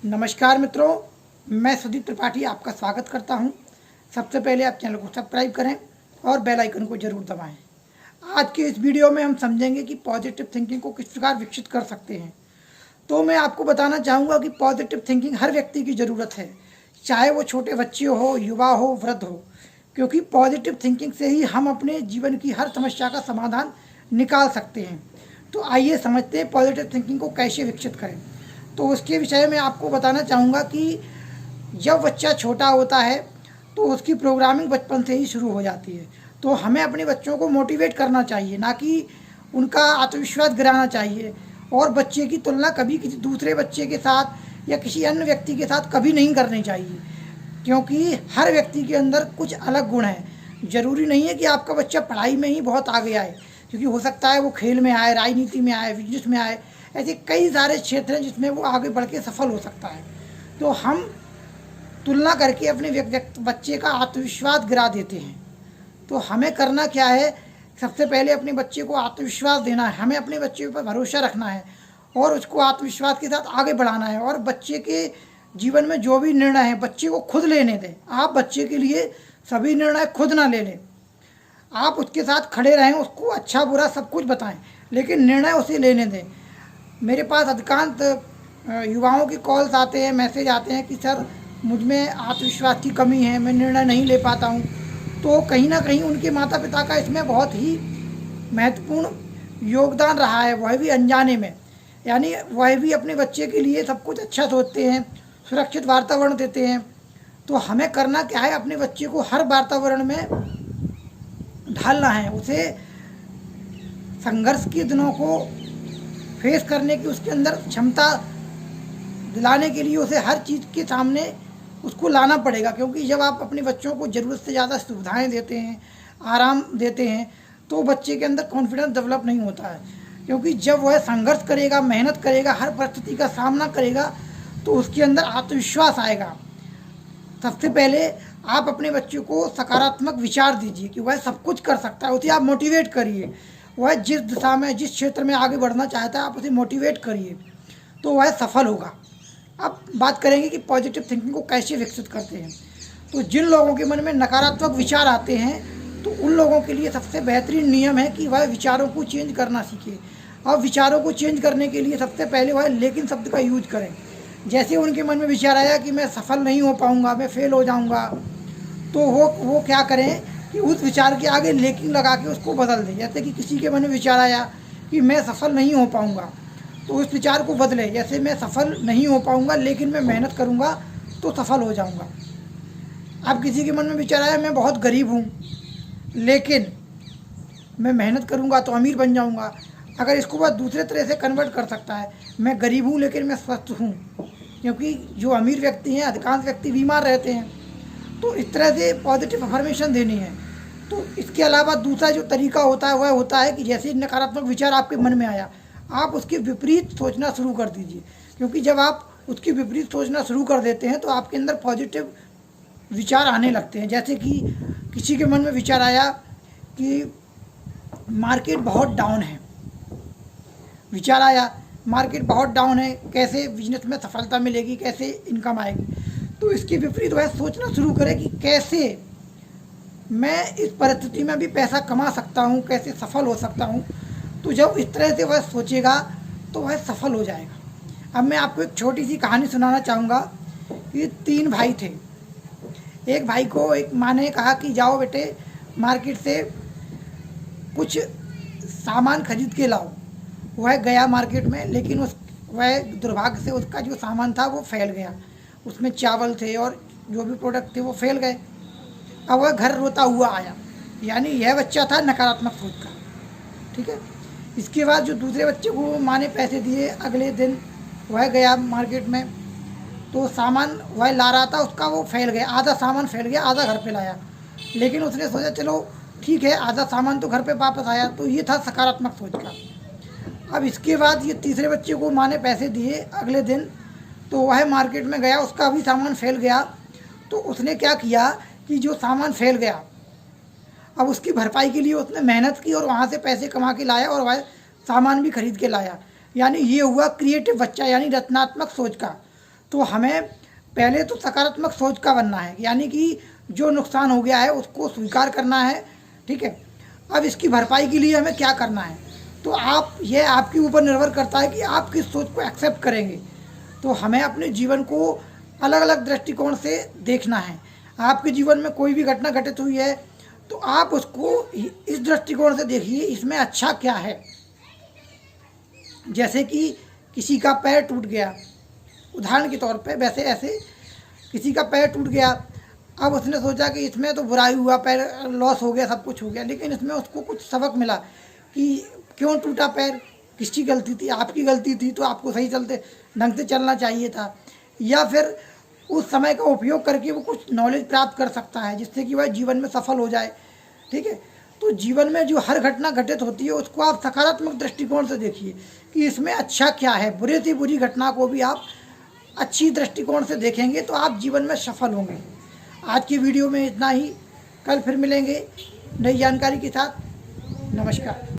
नमस्कार मित्रों, मैं सुदीप त्रिपाठी आपका स्वागत करता हूं। सबसे पहले आप चैनल को सब्सक्राइब करें और बेल आइकन को ज़रूर दबाएं। आज के इस वीडियो में हम समझेंगे कि पॉजिटिव थिंकिंग को किस प्रकार विकसित कर सकते हैं। तो मैं आपको बताना चाहूँगा कि पॉजिटिव थिंकिंग हर व्यक्ति की ज़रूरत है, चाहे वो छोटे बच्चे हो, युवा हो, वृद्ध हो, क्योंकि पॉजिटिव थिंकिंग से ही हम अपने जीवन की हर समस्या का समाधान निकाल सकते हैं। तो आइए समझते हैं पॉजिटिव थिंकिंग को कैसे विकसित करें। तो उसके विषय में आपको बताना चाहूँगा कि जब बच्चा छोटा होता है तो उसकी प्रोग्रामिंग बचपन से ही शुरू हो जाती है। तो हमें अपने बच्चों को मोटिवेट करना चाहिए, ना कि उनका आत्मविश्वास गिराना चाहिए। और बच्चे की तुलना कभी किसी दूसरे बच्चे के साथ या किसी अन्य व्यक्ति के साथ कभी नहीं करनी चाहिए, क्योंकि हर व्यक्ति के अंदर कुछ अलग गुण हैं। ज़रूरी नहीं है कि आपका बच्चा पढ़ाई में ही बहुत आगे आए, क्योंकि हो सकता है वो खेल में आए, राजनीति में आए, बिजनेस में आए। ऐसे कई सारे क्षेत्र हैं जिसमें वो आगे बढ़ के सफल हो सकता है। तो हम तुलना करके अपने बच्चे का आत्मविश्वास गिरा देते हैं। तो हमें करना क्या है, सबसे पहले अपने बच्चे को आत्मविश्वास देना है। हमें अपने बच्चे पर भरोसा रखना है और उसको आत्मविश्वास के साथ आगे बढ़ाना है। और बच्चे के जीवन में जो भी निर्णय है बच्चे को खुद लेने दें। आप बच्चे के लिए सभी निर्णय खुद ना ले लें, आप उसके साथ खड़े रहें, उसको अच्छा बुरा सब कुछ बताएं, लेकिन निर्णय उसे लेने दें। मेरे पास अधिकांश युवाओं के कॉल्स आते हैं, मैसेज आते हैं कि सर मुझ में आत्मविश्वास की कमी है, मैं निर्णय नहीं ले पाता हूँ। तो कहीं ना कहीं उनके माता पिता का इसमें बहुत ही महत्वपूर्ण योगदान रहा है, वह भी अनजाने में। यानी वह भी अपने बच्चे के लिए सब कुछ अच्छा सोचते हैं, सुरक्षित वातावरण देते हैं। तो हमें करना क्या है, अपने बच्चे को हर वातावरण में ढालना है, उसे संघर्ष के दिनों को फेस करने की उसके अंदर क्षमता दिलाने के लिए उसे हर चीज़ के सामने उसको लाना पड़ेगा। क्योंकि जब आप अपने बच्चों को ज़रूरत से ज़्यादा सुविधाएं देते हैं, आराम देते हैं, तो बच्चे के अंदर कॉन्फिडेंस डेवलप नहीं होता है। क्योंकि जब वह संघर्ष करेगा, मेहनत करेगा, हर परिस्थिति का सामना करेगा, तो उसके अंदर आत्मविश्वास आएगा। सबसे पहले आप अपने बच्चे को सकारात्मक विचार दीजिए कि वह सब कुछ कर सकता है। उसे आप मोटिवेट करिए, वह जिस दिशा में, जिस क्षेत्र में आगे बढ़ना चाहता है आप उसे मोटिवेट करिए, तो वह सफल होगा। अब बात करेंगे कि पॉजिटिव थिंकिंग को कैसे विकसित करते हैं। तो जिन लोगों के मन में नकारात्मक विचार आते हैं, तो उन लोगों के लिए सबसे बेहतरीन नियम है कि वह विचारों को चेंज करना सीखे। अब विचारों को चेंज करने के लिए सबसे पहले वह लेकिन शब्द का यूज करें। जैसे उनके मन में विचार आया कि मैं सफल नहीं हो पाऊँगा, मैं फेल हो जाऊँगा, तो वो क्या करें कि उस विचार के आगे लेकिन लगा के उसको बदल दें। जैसे कि किसी के मन में विचार आया कि मैं सफल नहीं हो पाऊँगा, तो उस विचार को बदले, जैसे मैं सफल नहीं हो पाऊँगा लेकिन मैं मेहनत करूँगा तो सफल हो जाऊँगा। अब किसी के मन में विचार आया मैं बहुत गरीब हूँ लेकिन मैं मेहनत करूँगा तो अमीर बन जाऊँगा। अगर इसको वह दूसरे तरह से कन्वर्ट कर सकता है, मैं गरीब हूँ लेकिन मैं स्वस्थ हूँ, क्योंकि जो अमीर व्यक्ति हैं अधिकांश व्यक्ति बीमार रहते हैं। तो इस तरह से पॉजिटिव अफर्मेशन देनी है। तो इसके अलावा दूसरा जो तरीका होता है वह होता है कि जैसे नकारात्मक विचार आपके मन में आया, आप उसके विपरीत सोचना शुरू कर दीजिए। क्योंकि जब आप उसके विपरीत सोचना शुरू कर देते हैं तो आपके अंदर पॉजिटिव विचार आने लगते हैं। जैसे कि किसी के मन में विचार आया कि मार्केट बहुत डाउन है, विचार आया मार्केट बहुत डाउन है, कैसे बिजनेस में सफलता मिलेगी, कैसे इनकम आएगी। तो इसके विपरीत वह सोचना शुरू करे कि कैसे मैं इस परिस्थिति में भी पैसा कमा सकता हूँ, कैसे सफल हो सकता हूँ। तो जब इस तरह से वह सोचेगा तो वह सफल हो जाएगा। अब मैं आपको एक छोटी सी कहानी सुनाना चाहूँगा कि 3 भाई थे। एक भाई को एक माँ ने कहा कि जाओ बेटे मार्केट से कुछ सामान खरीद के लाओ। वह गया मार्केट में, लेकिन वह दुर्भाग्य से उसका जो सामान था वो फैल गया। उसमें चावल थे और जो भी प्रोडक्ट थे वो फैल गए। अब वह घर रोता हुआ आया। यानी यह बच्चा था नकारात्मक सोच का, ठीक है। इसके बाद जो दूसरे बच्चे को माँ ने पैसे दिए, अगले दिन वह गया मार्केट में, तो सामान वह ला रहा था उसका वो फैल गया, आधा सामान फैल गया, आधा घर पे लाया। लेकिन उसने सोचा चलो ठीक है, आधा सामान तो घर पे वापस आया। तो ये था सकारात्मक सोच का। अब इसके बाद ये तीसरे बच्चे को माँ ने पैसे दिए अगले दिन, तो वह मार्केट में गया, उसका भी सामान फैल गया। तो उसने क्या किया कि जो सामान फैल गया अब उसकी भरपाई के लिए उसने मेहनत की और वहाँ से पैसे कमा के लाया और वह सामान भी खरीद के लाया। यानी ये हुआ क्रिएटिव बच्चा, यानी रचनात्मक सोच का। तो हमें पहले तो सकारात्मक सोच का बनना है, यानी कि जो नुकसान हो गया है उसको स्वीकार करना है, ठीक है। अब इसकी भरपाई के लिए हमें क्या करना है, तो ये आपके ऊपर निर्भर करता है कि आप किस सोच को एक्सेप्ट करेंगे। तो हमें अपने जीवन को अलग अलग दृष्टिकोण से देखना है। आपके जीवन में कोई भी घटना घटित हुई है तो आप उसको इस दृष्टिकोण से देखिए, इसमें अच्छा क्या है। जैसे कि किसी का पैर टूट गया, उदाहरण के तौर पे, वैसे ऐसे किसी का पैर टूट गया, अब उसने सोचा कि इसमें तो बुराई हुआ, पैर लॉस हो गया, सब कुछ हो गया, लेकिन इसमें उसको कुछ सबक मिला कि क्यों टूटा पैर, किसकी गलती थी, आपकी गलती थी, तो आपको सही चलते ढंग से चलना चाहिए था। या फिर उस समय का उपयोग करके वो कुछ नॉलेज प्राप्त कर सकता है जिससे कि वह जीवन में सफल हो जाए, ठीक है। तो जीवन में जो हर घटना घटित होती है उसको आप सकारात्मक दृष्टिकोण से देखिए कि इसमें अच्छा क्या है। बुरे से बुरी घटना को भी आप अच्छी दृष्टिकोण से देखेंगे तो आप जीवन में सफल होंगे। आज की वीडियो में इतना ही, कल फिर मिलेंगे नई जानकारी के साथ। नमस्कार।